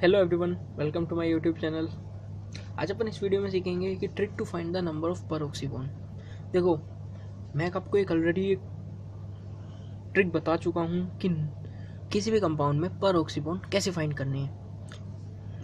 Hello everyone, welcome to my YouTube channel. आज अपन इस वीडियो में सीखेंगे कि trick to find the number of peroxy bond. देखो, मैं आपको एक ट्रिक बता चुका हूँ कि किसी भी कंपाउंड में पेरोक्सी बॉन्ड कैसे फाइंड करनी है।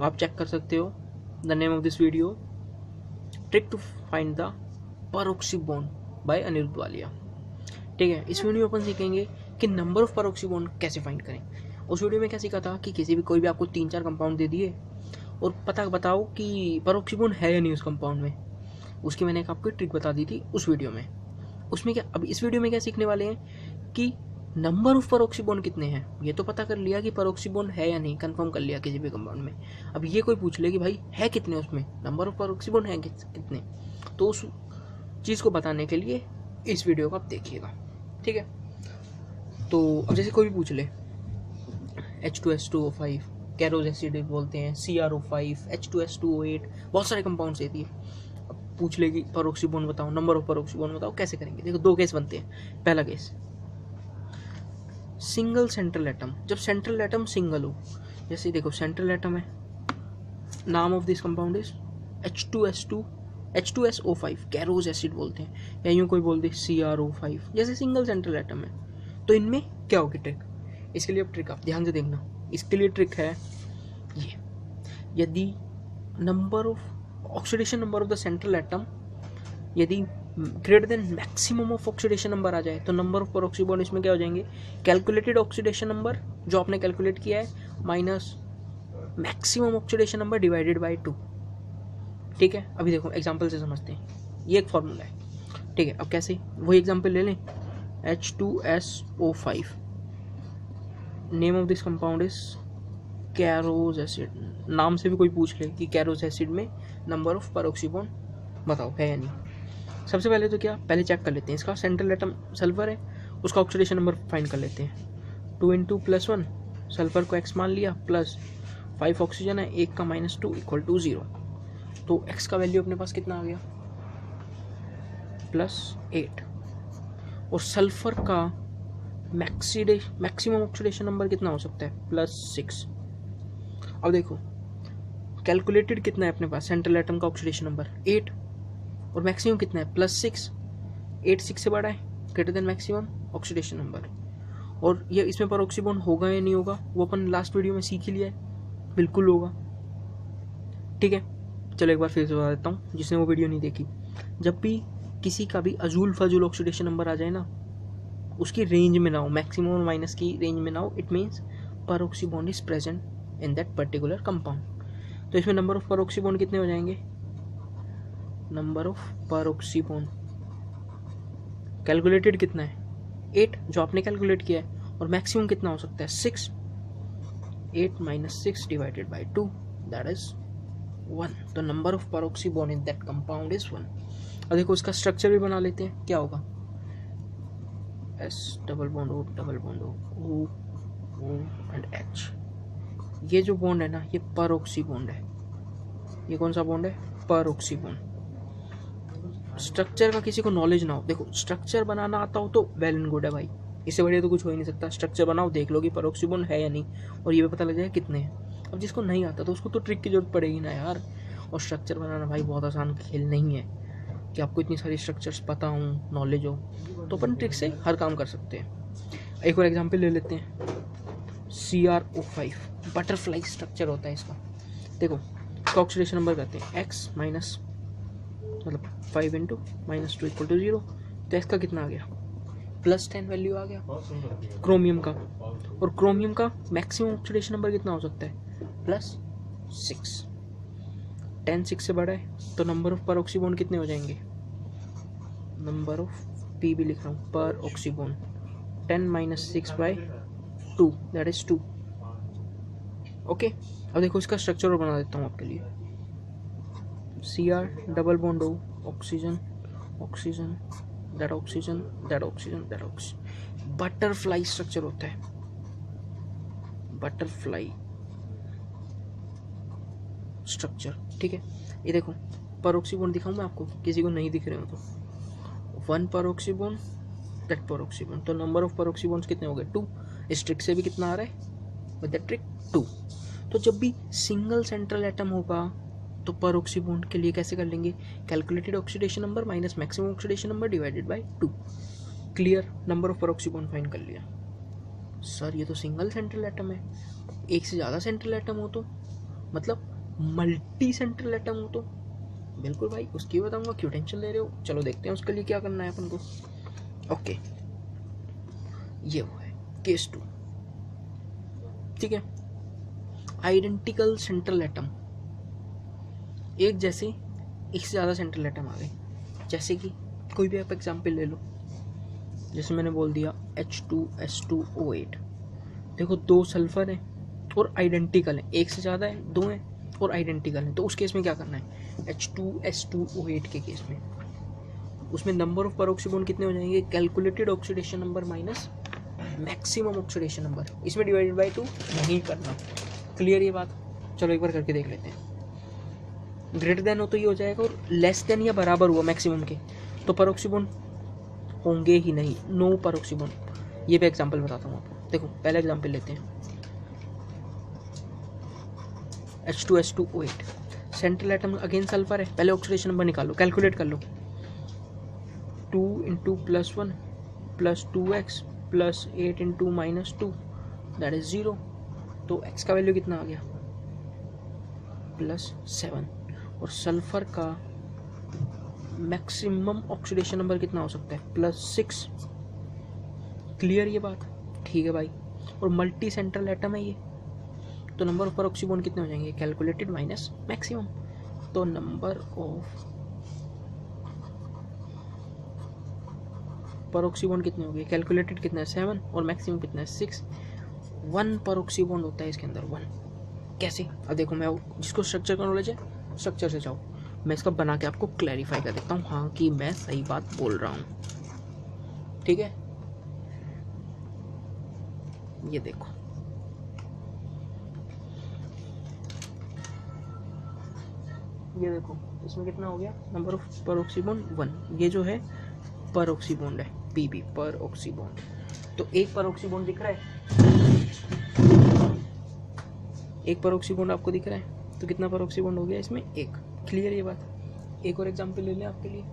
आप चेक कर सकते हो the name of this video, trick to find the peroxy bond by Anirudh Walia. ठीक है, इस वीडियो में अपन सीखेंगे कि नंबर ऑफ पेरोक्सी बॉन्ड कैसे फाइंड करें। उस वीडियो में क्या सीखा था कि कोई भी आपको 3-4 कंपाउंड दे दिए और पता बताओ कि पेरोक्सी बॉन्ड है या नहीं उस कंपाउंड में। उसकी मैंने एक आपको ट्रिक बता दी थी उस वीडियो में। उसमें क्या, अब इस वीडियो में क्या सीखने वाले हैं कि नंबर ऑफ पेरोक्सी बॉन्ड कितने हैं। ये तो पता कर लिया कि पेरोक्सी बॉन्ड है या नहीं, कंफर्म कर लिया किसी भी कंपाउंड में। अब ये कोई पूछ ले कि भाई है कितने, उसमें नंबर ऑफ पेरोक्सी बॉन्ड है कितने, तो उस चीज़ को बताने के लिए इस वीडियो को आप देखिएगा। ठीक है, तो अब जैसे कोई भी पूछ ले H2S2O5 कैरोज एसिड बोलते हैं, CrO5 H2S2O8, बहुत सारे कंपाउंड्स देती है। अब पूछ ले कि पेरोक्सी बॉन्ड बताओ, नंबर ऑफ पेरोक्सी बॉन्ड बताओ, कैसे करेंगे। देखो, दो केस बनते हैं। पहला केस, सिंगल सेंट्रल एटम, जब सेंट्रल एटम सिंगल हो। जैसे देखो, सेंट्रल एटम है, नाम of this compound is H2SO5 कैरोज acid बोलते हैं, या यूँ कोई बोल दे CrO5। जैसे सिंगल सेंट्रल एटम है, तो इनमें क्या होगी ट्रिक। इसके लिए अब ट्रिक आप ध्यान से देखना। इसके लिए ट्रिक है ये, यदि number of oxidation number of the central atom यदि greater than maximum of oxidation number आ जाए, तो नंबर ऑफ पेरोक्सी बॉन्ड इसमें क्या हो जाएंगे, कैलकुलेटेड ऑक्सीडेशन नंबर जो आपने कैलकुलेट किया है minus maximum oxidation number divided by 2। ठीक है, अभी देखो एग्जांपल से समझते हैं। ये एक फॉर्मूला है। ठीक है, अब कैसे, वही एग्जांपल ले लें। H2SO5, name of this compound is कैरोज acid. नाम से भी कोई पूछ ले कि कैरोज एसिड में नंबर ऑफ पेरोक्सी बॉन्ड बताओ है या नहीं। सबसे पहले तो क्या, पहले चेक कर लेते हैं इसका सेंट्रल एटम सल्फर है, उसका ऑक्सीडेशन नंबर फाइंड कर लेते हैं। 2 × +1, सल्फर को x मान लिया, प्लस 5 ऑक्सीजन है, 1 का -2 = 0। तो x का वैल्यू अपने पास कितना आ गया, +8। और सल्फर का मैक्सिमम ऑक्सीडेशन नंबर कितना हो सकता है, +6। अब देखो, कैलकुलेटेड कितना है अपने पास सेंट्रल एटम का ऑक्सीडेशन नंबर 8, और मैक्सिमम कितना है, +6। 8 6 से बड़ा है, greater than maximum oxidation number. और ये इसमें पेरोक्सी बॉन्ड होगा या नहीं होगा, वो अपन लास्ट वीडियो में सीख ही लिया है, बिल्कुल होगा। ठीक है, चलो एक बार फिर से बता देता हूँ जिसने वो वीडियो नहीं देखी। जब भी किसी का भी अजूल फजूल ऑक्सीडेशन नंबर आ जाए ना, उसकी रेंज में ना हो, मैक्सिमम और माइनस की रेंज में ना हो, it means peroxy bond is present in that particular compound. तो इसमें नंबर ऑफ पेरोक्सी बॉन्ड कितने हो जाएंगे, number of peroxy bond calculated कितना है, 8 जो आपने कैलकुलेट किया है, और मैक्सिमम कितना हो सकता है, 6। 8 - 6 / 2 दैट इज 1। तो number of peroxy bond in that compound is 1। अब देखो, उसका स्ट्रक्चर भी बना लेते हैं। क्या होगा, S double bond O and H। ये जो बॉन्ड है ना, ये पेरोक्सी बॉन्ड है। ये कौन सा बॉन्ड है, पेरोक्सी बॉन्ड। स्ट्रक्चर का किसी को नॉलेज ना हो, देखो स्ट्रक्चर बनाना आता हो तो वेल एंड गुड है भाई, इससे बढ़िया तो कुछ हो ही नहीं सकता। स्ट्रक्चर बनाओ, देख लो कि पेरोक्सी बॉन्ड है या नहीं, और ये भी पता लग जाए कितने हैं। अब जिसको नहीं आता तो उसको तो ट्रिक की जरूरत पड़ेगी ना यार। और स्ट्रक्चर बनाना भाई बहुत आसान खेल नहीं है कि आपको इतनी सारी स्ट्रक्चर्स पता हो, नॉलेज हो, तो अपन ट्रिक से हर काम कर सकते हैं। एक और एग्जांपल ले लेते हैं, CrO5 बटरफ्लाई स्ट्रक्चर होता है इसका। देखो, इसका ऑक्सीडेशन नंबर कहते हैं x मतलब 5 × -2 = 0। तो x का कितना आ गया, +10 वैल्यू आ गया क्रोमियम का। और क्रोमियम का मैक्सिमम ऑक्सीडेशन नंबर कितना हो सकता है, +6। 10 6 से बड़ा है, तो नंबर ऑफ पेरोक्सी बॉन्ड कितने हो जाएंगे, नंबर ऑफ P भी लिख रहा हूँ, peroxy bond 10 - 6/2 that is 2। Okay, अब देखो इसका स्ट्रक्चर और बना देता हूँ आपके लिए। Cr double bond O, oxygen that oxygen that oxygen that oxygen. Butterfly structure होता है, बटरफ्लाई स्ट्रक्चर। ठीक है, ये देखो पेरोक्सी बॉन्ड दिखाऊं मैं आपको, किसी को नहीं दिख रहे हो तो। 1 peroxy bond that peroxy bond, तो नंबर ऑफ पेरोक्सी बॉन्ड्स कितने हो गए, 2। इस ट्रिक से भी कितना आ रहा है, विद दैट ट्रिक 2। तो जब भी सिंगल सेंट्रल एटम होगा तो पर ऑक्सी बॉन्ड के लिए कैसे कर लेंगे, calculated oxidation number minus maximum oxidation number divided by 2। Clear, number of पर ऑक्सी बॉन्ड फाइंड कर लिया। सर ये तो सिंगल सेंट्रल एटम है, एक से ज़्यादा सेंट्रल एटम हो तो, मतलब मल्टी सेंट्रल एटम हो तो। बिल्कुल भाई, उसकी बताऊंगा, क्यों टेंशन ले रहे हो। चलो देखते हैं उसके लिए क्या करना है अपन को। ओके, ये वो है केस 2। ठीक है, आइडेंटिकल सेंट्रल एटम, एक जैसे एक से ज़्यादा सेंट्रल एटम आ गए। जैसे कि कोई भी आप एग्जाम्पल ले लो, जैसे मैंने बोल दिया H2S2O8। देखो 2 सल्फर है और आइडेंटिकल है, एक से ज़्यादा है, 2 है और आइडेंटिकल है। तो उस केस में क्या करना है, H2S2O8 के केस में उसमें नंबर ऑफ परऑक्सी बॉन्ड कितने हो जाएंगे, calculated oxidation number minus maximum oxidation number, इसमें डिवाइडेड बाय 2 नहीं करना। क्लियर ये बात। चलो एक बार करके देख लेते हैं। ग्रेटर देन हो तो ये हो जाएगा, और लेस देन या बराबर हुआ मैक्सिमम के तो परऑक्सी बॉन्ड होंगे ही नहीं, नो परऑक्सी बॉन्ड। ये भी एग्जांपल बताता हूँ आपको। देखो पहला एग्जांपल लेते हैं, H2S2O8 central atom again sulphur है। पहले ऑक्सीडेशन नंबर निकालो, कैलकुलेट कर लो। 2 × +1 + 2x + 8 × -2 दैट इज 0। तो x का वैल्यू कितना आ गया, +7। और सल्फर का मैक्सिमम ऑक्सीडेशन नंबर कितना हो सकता है, +6। क्लियर ये बात। ठीक है भाई, और मल्टी सेंट्रल एटम है ये, तो नंबर ऑफ परऑक्सी बॉन्ड कितने हो जाएंगे, कैलकुलेटेड माइनस मैक्सिमम। तो नंबर ऑफ परऑक्सी बॉन्ड कितने हो गए, कैलकुलेटेड कितना है 7 और मैक्सिमम कितना है 6। 1 परऑक्सी बॉन्ड होता है इसके अंदर, 1। कैसे, अब देखो मैं जिसको स्ट्रक्चर का नॉलेज है स्ट्रक्चर से जाओ, मैं इसका बना के आपको क्लैरिफाई कर देता हूँ, हाँ कि मैं सही बात बोल रहा हूँ। ठीक है, ये देखो, ये देखो इसमें कितना हो गया, नंबर ऑफ परऑक्सी बॉन्ड 1। ये जो है परऑक्सी बॉन्ड है, पीबी परऑक्सी बॉन्ड। तो एक परऑक्सी बॉन्ड दिख रहा है, एक परऑक्सी बॉन्ड आपको दिख रहा है, तो कितना परऑक्सी बॉन्ड हो गया इसमें, 1। क्लियर ये बात। एक और एग्जांपल ले लें आपके लिए,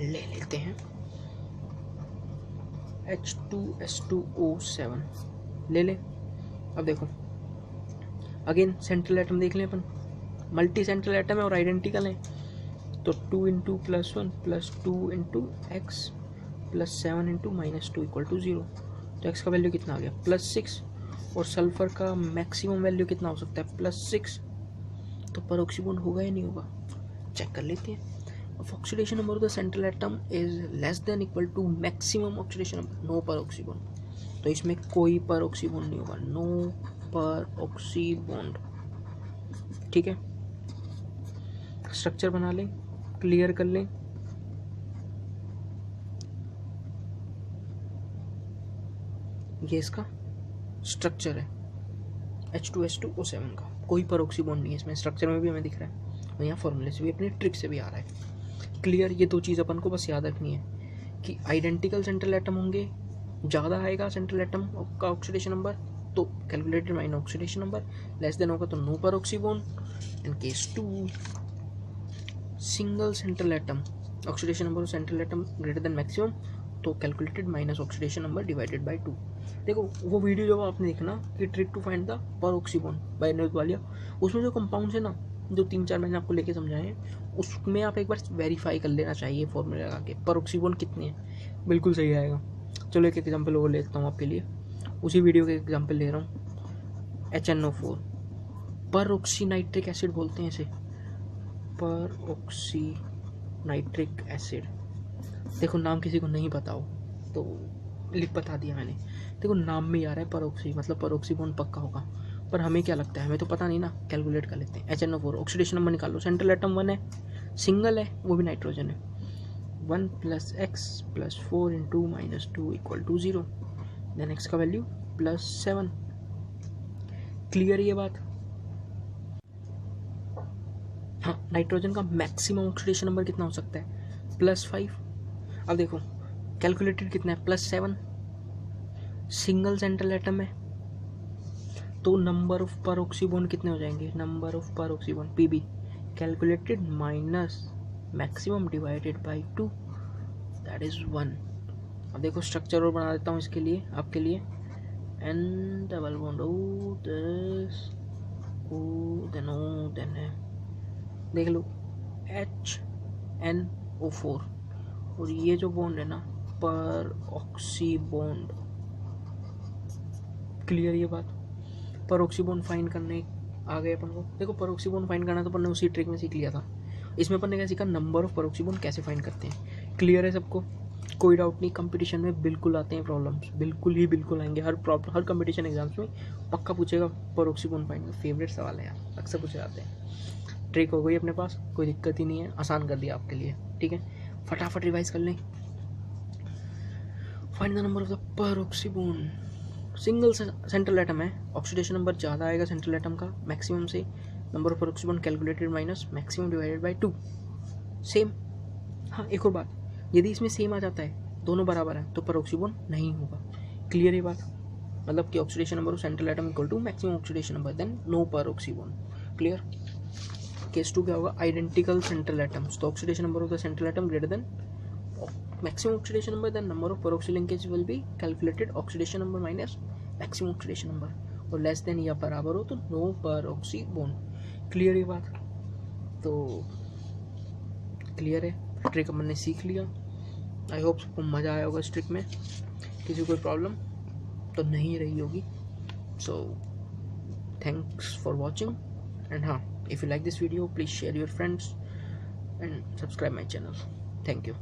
ले लेते हैं H2S2O7 ले लें। अब देखो अगेन सेंट्रल एटम देख लें अपन, मल्टी सेंट्रल एटम है और आइडेंटिकल है। तो 2 × +1 + 2 × x + 7 × -2 = 0। तो x का वैल्यू कितना आ गया, +6। और सल्फर का मैक्सिमम वैल्यू कितना हो सकता है, +6। तो परऑक्सी बॉन्ड होगा या नहीं होगा, चेक कर लेते हैं। Oxidation number of the central atom is less than equal to maximum oxidation number, no peroxy bond. तो इसमें कोई परऑक्सी बॉन्ड नहीं होगा, नो परऑक्सी बॉन्ड। ठीक है, स्ट्रक्चर बना लें, क्लियर कर लें। ये इसका स्ट्रक्चर है H2S2O7 का, कोई परऑक्सी बॉन्ड नहीं है इसमें, स्ट्रक्चर में भी हमें दिख रहा है और यहाँ फॉर्मूले से भी, अपनी ट्रिक से भी आ रहा है। क्लियर, ये 2 चीज़ अपन को बस याद रखनी है कि आइडेंटिकल सेंट्रल एटम होंगे, ज़्यादा आएगा सेंट्रल एटम का ऑक्सीडेशन नंबर तो calculated minus oxidation number, less than होगा तो no peroxy bond. In case 2 single central atom oxidation number of central atom greater than maximum, तो calculated minus oxidation number divided by 2। देखो वो video जो आपने देखा ना कि trick to find the peroxy bond by note Walia, उसमें जो कंपाउंड्स है ना, जो 3-4 मैंने आपको लेके समझाए हैं, उसमें आप एक बार वेरीफाई कर लेना चाहिए फॉर्मूला लगा के परऑक्सी बॉन्ड कितने हैं, बिल्कुल सही आएगा। चलो एक एग्जाम्पल और लेता हूँ आपके लिए, उसी वीडियो के एग्जाम्पल ले रहा हूँ। HNO4 परऑक्सी नाइट्रिक एसिड बोलते हैं इसे, परऑक्सी नाइट्रिक एसिड। देखो नाम किसी को नहीं पता हो तो बता दिया मैंने। देखो नाम में आ रहा है परऑक्सी, मतलब परऑक्सी बॉन्ड पक्का होगा, पर हमें क्या लगता है, हमें तो पता नहीं ना, कैलकुलेट कर लेते हैं। HNO4 ऑक्सीडेशन नंबर निकाल लो, सेंट्रल एटम 1 है, सिंगल है, वो भी नाइट्रोजन है। 1 + x + 4 × -2 = 0। देन x का वैल्यू +7। क्लियर ये बात। हाँ, नाइट्रोजन का मैक्सिमम ऑक्सीडेशन नंबर कितना हो सकता है, +5। अब देखो कैलकुलेटेड कितना है, +7। सिंगल सेंट्रल एटम है तो नंबर ऑफ परऑक्सी बॉन्ड कितने हो जाएंगे, number of peroxy bond PB calculated minus maximum divided by 2 that is 1। अब देखो स्ट्रक्चर और बना देता हूँ इसके लिए आपके लिए, N double bond O this O then है, देख लो HNO4 और ये जो बॉन्ड है ना पर ऑक्सी बॉन्ड। क्लियर ये बात। पर ऑक्सी बॉन्ड फाइंड करने आ गए अपन को। देखो पर ऑक्सी बॉन्ड फाइंड करना तो अपन ने उसी ट्रिक में सीख लिया था, इसमें अपन ने क्या सीखा, नंबर ऑफ पर ऑक्सी बॉन्ड कैसे फाइंड करते हैं। क्लियर है सबको, कोई डाउट नहीं। कंपटीशन में बिल्कुल आते हैं प्रॉब्लम्स, बिल्कुल आएंगे। हर कंपटीशन एग्जाम्स में पक्का पूछेगा पर ऑक्सी बॉन्ड फाइंड का। फेवरेट सवाल है यार, अक्सर पूछे जाते हैं। ट्रिक हो गई अपने पास, कोई दिक्कत ही नहीं है, आसान कर दिया आपके लिए। ठीक है, फटाफट रिवाइज कर लें। Find the number of the peroxy bond. Single central atom है, ऑक्सीडेशन नंबर ज़्यादा आएगा सेंट्रल एटम का मैक्सिमम से। Number of peroxy bond calculated minus maximum divided by 2 same. हाँ एक और बात, यदि इसमें सेम आ जाता है, दोनों बराबर है, तो पेरोक्सी बॉन्ड नहीं होगा। क्लियर ये बात, मतलब कि oxidation number of central atom equal to maximum oxidation number, then no peroxy bond. Clear. Case 2 क्या होगा, आइडेंटिकल सेंट्रल एटम्स, तो oxidation number of the central atom greater than maximum oxidation number, then number of peroxy linkage will be calculated oxidation number minus maximum oxidation number, और less than या बराबर हो तो no peroxy bond। Clear ये बात, तो clear है। Trick अपन ने सीख लिया। आई होप सबको मज़ा आया होगा इस ट्रिक में, किसी कोई प्रॉब्लम तो नहीं रही होगी। So thanks for watching, and हाँ, if you like this video please share your friends and subscribe my channel. Thank you.